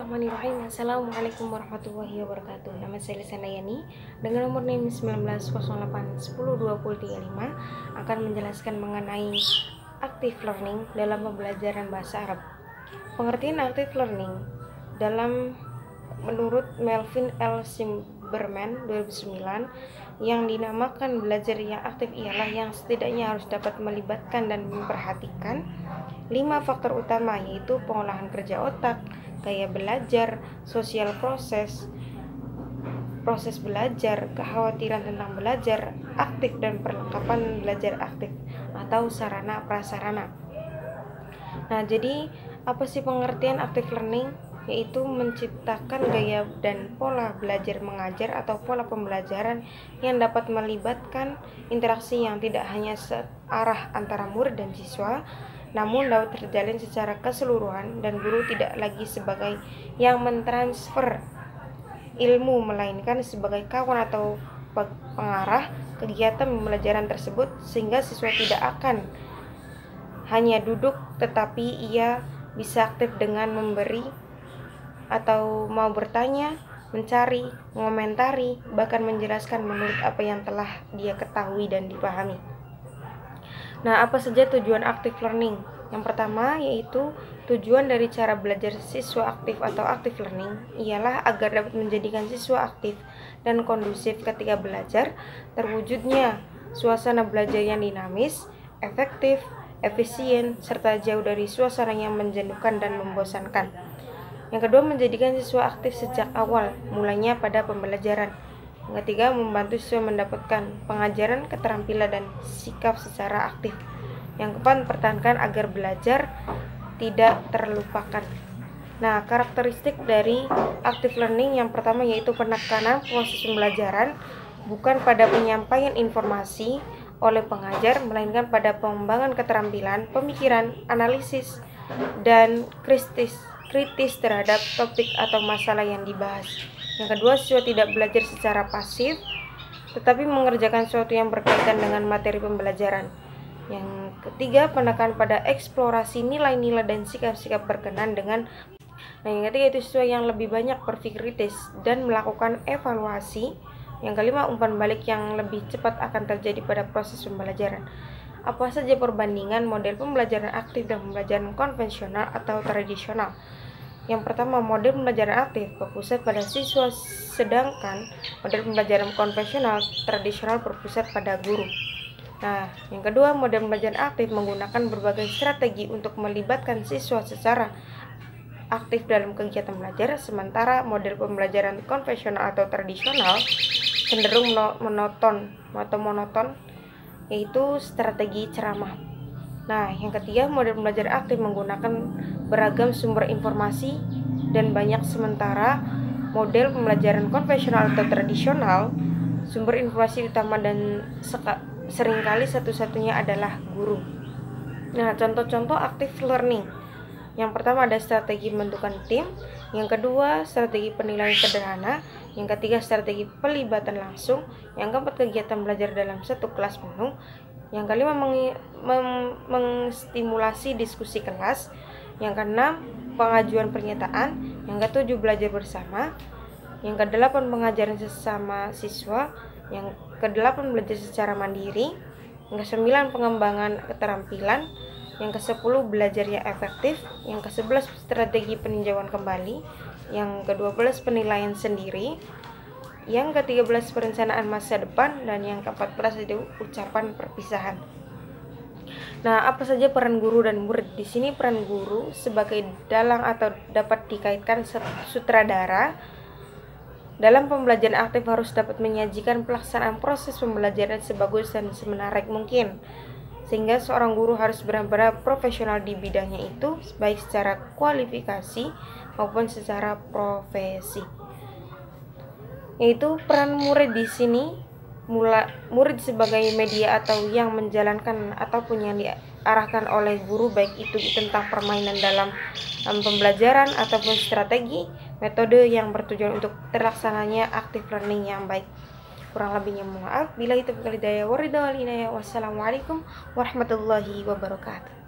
Bismillahirrahmanirrahim. Assalamualaikum warahmatullahi wabarakatuh. Nama saya Lisana Yani dengan nomor NIM 1908102035 akan menjelaskan mengenai active learning dalam pembelajaran bahasa Arab. Pengertian active learning menurut Melvin L. Zimmerman 2009 yang dinamakan belajar yang aktif ialah yang setidaknya harus dapat melibatkan dan memperhatikan 5 faktor utama, yaitu pengolahan kerja otak, gaya belajar, sosial proses belajar, kekhawatiran tentang belajar aktif, dan perlengkapan belajar aktif atau sarana prasarana. Nah, jadi apa sih pengertian active learning? Yaitu menciptakan gaya dan pola belajar mengajar atau pola pembelajaran yang dapat melibatkan interaksi yang tidak hanya searah antara murid dan siswa, namun dapat terjalin secara keseluruhan, dan guru tidak lagi sebagai yang mentransfer ilmu, melainkan sebagai kawan atau pengarah kegiatan pembelajaran tersebut, sehingga siswa tidak akan hanya duduk, tetapi ia bisa aktif dengan memberi atau mau bertanya, mencari, mengomentari, bahkan menjelaskan menurut apa yang telah dia ketahui dan dipahami. Nah, apa saja tujuan active learning? Yang pertama yaitu tujuan dari cara belajar siswa aktif atau active learning ialah agar dapat menjadikan siswa aktif dan kondusif ketika belajar, terwujudnya suasana belajar yang dinamis, efektif, efisien, serta jauh dari suasana yang menjenuhkan dan membosankan. Yang kedua, menjadikan siswa aktif sejak awal, mulainya pada pembelajaran. Yang ketiga, membantu siswa mendapatkan pengajaran, keterampilan, dan sikap secara aktif. Yang keempat, pertahankan agar belajar tidak terlupakan. Nah, karakteristik dari active learning yang pertama yaitu penekanan proses pembelajaran bukan pada penyampaian informasi oleh pengajar, melainkan pada pengembangan keterampilan, pemikiran, analisis, dan kritis terhadap topik atau masalah yang dibahas. Yang kedua, siswa tidak belajar secara pasif, tetapi mengerjakan sesuatu yang berkaitan dengan materi pembelajaran. Yang ketiga, penekanan pada eksplorasi nilai-nilai dan sikap-sikap berkenan dengan. Nah, yang ketiga itu siswa yang lebih banyak berpikir kritis dan melakukan evaluasi. Yang kelima, umpan balik yang lebih cepat akan terjadi pada proses pembelajaran. Apa saja perbandingan model pembelajaran aktif dan pembelajaran konvensional atau tradisional? Yang pertama, model pembelajaran aktif berpusat pada siswa, sedangkan model pembelajaran konvensional tradisional berpusat pada guru. Nah, yang kedua, model pembelajaran aktif menggunakan berbagai strategi untuk melibatkan siswa secara aktif dalam kegiatan belajar, sementara model pembelajaran konvensional atau tradisional cenderung monoton, yaitu strategi ceramah. Nah, yang ketiga, model pembelajaran aktif menggunakan beragam sumber informasi dan banyak, sementara model pembelajaran konvensional atau tradisional sumber informasi utama dan seringkali satu-satunya adalah guru. Nah, contoh-contoh active learning. Yang pertama ada strategi pembentukan tim, yang kedua strategi penilaian sederhana, yang ketiga strategi pelibatan langsung, yang keempat kegiatan belajar dalam satu kelas penuh, yang kelima menstimulasi diskusi kelas, yang keenam pengajuan pernyataan, yang ketujuh belajar bersama, yang kedelapan pengajaran sesama siswa, yang kedelapan belajar secara mandiri, yang kesembilan pengembangan keterampilan, yang kesepuluh belajar yang efektif, yang kesebelas strategi peninjauan kembali, yang ke-12 penilaian sendiri, yang ke-13 perencanaan masa depan, dan yang ke-14 itu ucapan perpisahan. Nah, apa saja peran guru dan murid? Di sini peran guru sebagai dalang atau dapat dikaitkan sutradara dalam pembelajaran aktif harus dapat menyajikan pelaksanaan proses pembelajaran sebagus dan semenarik mungkin, sehingga seorang guru harus benar-benar profesional di bidangnya itu, baik secara kualifikasi maupun secara profesi. Yaitu peran murid di sini, murid sebagai media atau yang menjalankan ataupun yang diarahkan oleh guru, baik itu tentang permainan dalam pembelajaran ataupun strategi, metode yang bertujuan untuk terlaksananya active learning yang baik. Kurang lebihnya mohon maaf. Bila itu berkali daya waridawal inayah. Wassalamualaikum warahmatullahi wabarakatuh.